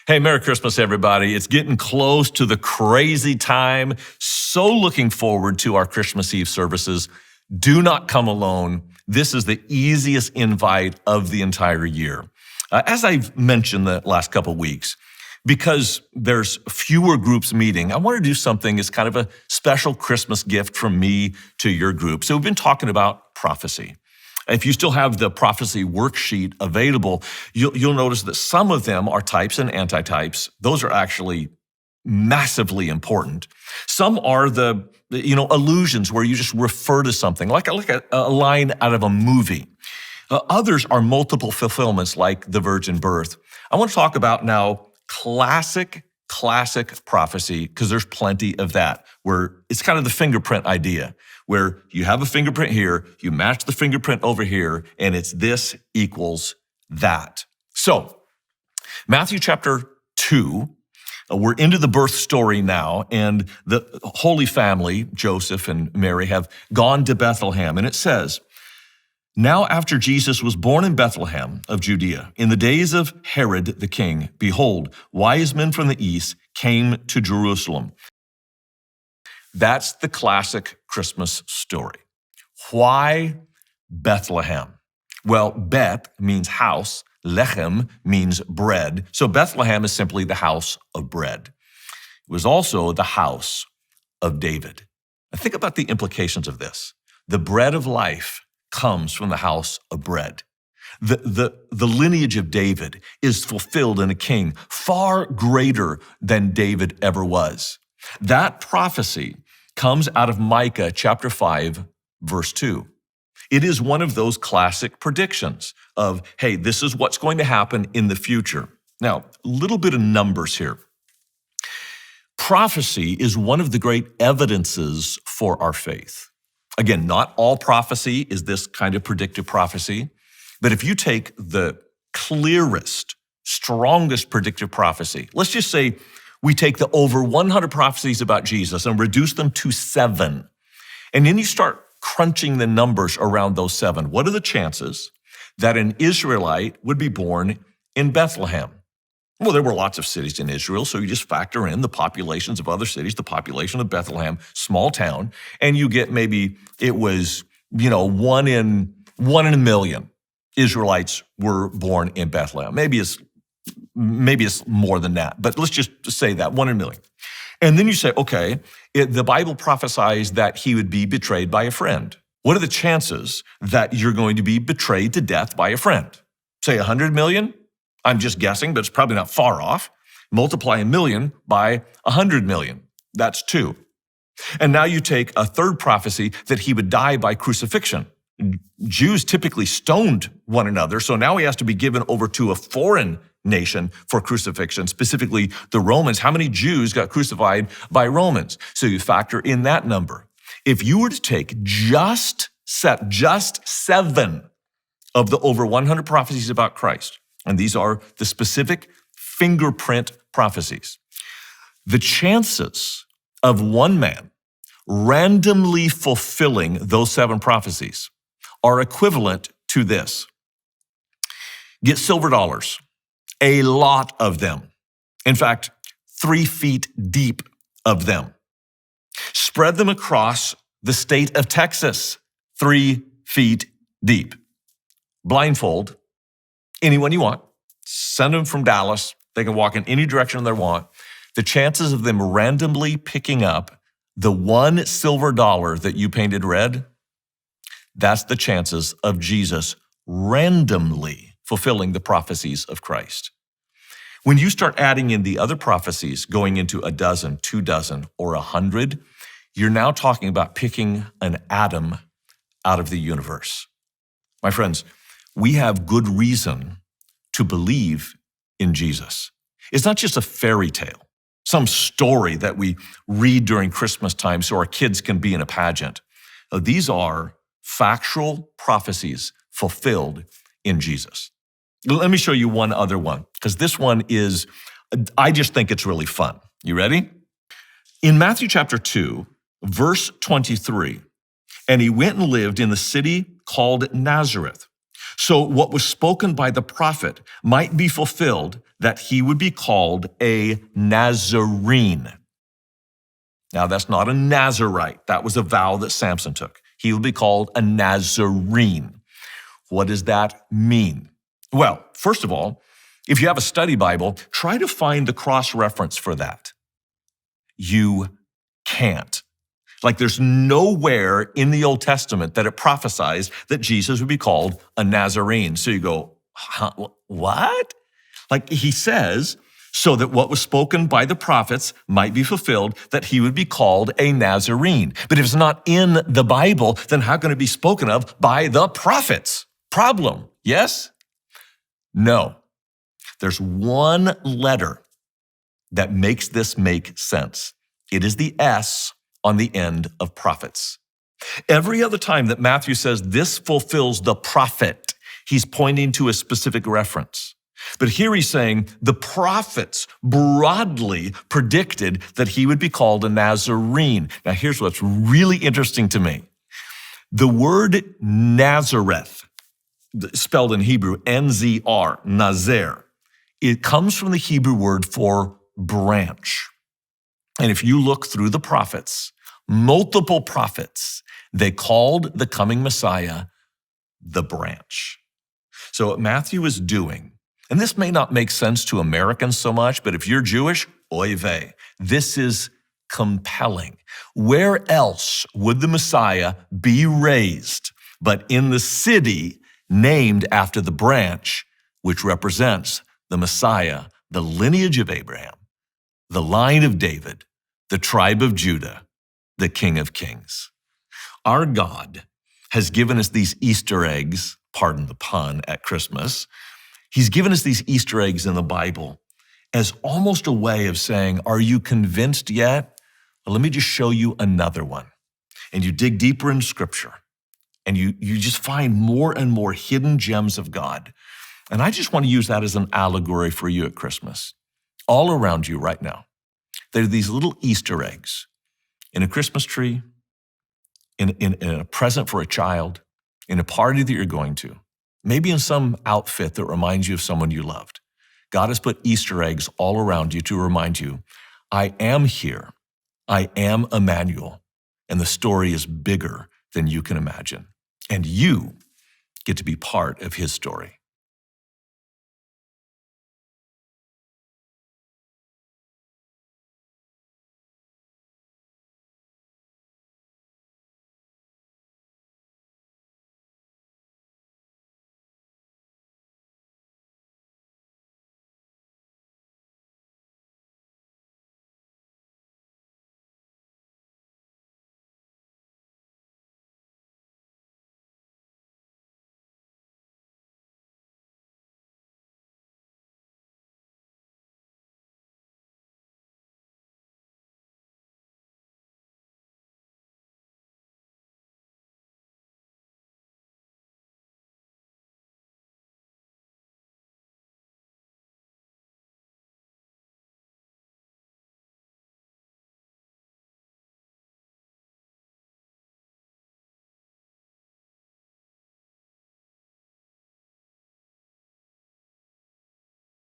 Hey, Merry Christmas, everybody. It's getting close to the crazy time. So looking forward to our Christmas Eve services. Do not come alone. This is the easiest invite of the entire year. As I've mentioned the last couple of weeks, because there's fewer groups meeting, I want to do something as kind of a special Christmas gift from me to your group. So we've been talking about prophecy. If you still have the prophecy worksheet available, you'll notice that some of them are types and antitypes. Those are actually massively important. Some are the allusions where you just refer to something, like a line out of a movie. Others are multiple fulfillments, like the virgin birth. I want to talk about now classic prophecy, because there's plenty of that, where it's kind of the fingerprint idea, where you have a fingerprint here, you match the fingerprint over here, and it's this equals that. So, Matthew chapter 2, we're into the birth story now, and the Holy Family, Joseph and Mary, have gone to Bethlehem, and it says, "Now after Jesus was born in Bethlehem of Judea, in the days of Herod the king, behold, wise men from the east came to Jerusalem." That's the classic Christmas story. Why Bethlehem? Well, Bet means house, Lechem means bread. So Bethlehem is simply the house of bread. It was also the house of David. Now think about the implications of this. The bread of life comes from the house of bread. The lineage of David is fulfilled in a king far greater than David ever was. That prophecy comes out of Micah chapter 5, verse 2. It is one of those classic predictions of, hey, this is what's going to happen in the future. Now, a little bit of numbers here. Prophecy is one of the great evidences for our faith. Again, not all prophecy is this kind of predictive prophecy, but if you take the clearest, strongest predictive prophecy, let's just say we take the over 100 prophecies about Jesus and reduce them to 7, and then you start crunching the numbers around those 7. What are the chances that an Israelite would be born in Bethlehem? Well, there were lots of cities in Israel, so you just factor in the populations of other cities, the population of Bethlehem, small town, and you get maybe it was, 1 in a million Israelites were born in Bethlehem. Maybe it's more than that, but let's just say that, 1 in a million. And then you say, okay, the Bible prophesies that he would be betrayed by a friend. What are the chances that you're going to be betrayed to death by a friend? Say 100 million? I'm just guessing, but it's probably not far off. Multiply a million by 100 million. That's 2. And now you take a third prophecy that he would die by crucifixion. Jews typically stoned one another, so now he has to be given over to a foreign nation for crucifixion, specifically the Romans. How many Jews got crucified by Romans? So you factor in that number. If you were to take just 7 of the over 100 prophecies about Christ, and these are the specific fingerprint prophecies, the chances of one man randomly fulfilling those 7 prophecies are equivalent to this. Get silver dollars, a lot of them. In fact, 3 feet deep of them. Spread them across the state of Texas, 3 feet deep. Blindfold anyone you want. Send them from Dallas. They can walk in any direction they want. The chances of them randomly picking up the 1 silver dollar that you painted red, that's the chances of Jesus randomly fulfilling the prophecies of Christ. When you start adding in the other prophecies, going into 12, 24, or 100, you're now talking about picking an atom out of the universe. My friends, we have good reason to believe in Jesus. It's not just a fairy tale, some story that we read during Christmas time so our kids can be in a pageant. These are factual prophecies fulfilled in Jesus. Let me show you one other one, because this one is, I just think it's really fun. You ready? In Matthew chapter 2, verse 23, "And he went and lived in the city called Nazareth, So what was spoken by the prophet might be fulfilled, that he would be called a Nazarene. Now, that's not a Nazarite. That was a vow that Samson took. He will be called a Nazarene. What does that mean? Well, first of all, if you have a study Bible, try to find the cross-reference for that. You can't. Like, there's nowhere in the Old Testament that it prophesies that Jesus would be called a Nazarene. So you go, huh, what? Like, he says, so that what was spoken by the prophets might be fulfilled, that he would be called a Nazarene. But if it's not in the Bible, then how can it be spoken of by the prophets? Problem, yes? No. There's one letter that makes this make sense. It is the S on the end of prophets. Every other time that Matthew says this fulfills the prophet, he's pointing to a specific reference. But here he's saying the prophets broadly predicted that he would be called a Nazarene. Now here's what's really interesting to me. The word Nazareth, spelled in Hebrew, N-Z-R, Nazer, it comes from the Hebrew word for branch. And if you look through the prophets, multiple prophets, they called the coming Messiah the branch. So what Matthew is doing, and this may not make sense to Americans so much, but if you're Jewish, oy vey, this is compelling. Where else would the Messiah be raised but in the city named after the branch, which represents the Messiah, the lineage of Abraham, the line of David, the tribe of Judah, the King of Kings? Our God has given us these Easter eggs, pardon the pun, at Christmas. He's given us these Easter eggs in the Bible as almost a way of saying, are you convinced yet? Well, let me just show you another one. And you dig deeper in Scripture, and you just find more and more hidden gems of God. And I just want to use that as an allegory for you at Christmas. All around you right now, there are these little Easter eggs in a Christmas tree, in a present for a child, in a party that you're going to, maybe in some outfit that reminds you of someone you loved. God has put Easter eggs all around you to remind you, I am here. I am Emmanuel. And the story is bigger than you can imagine. And you get to be part of his story.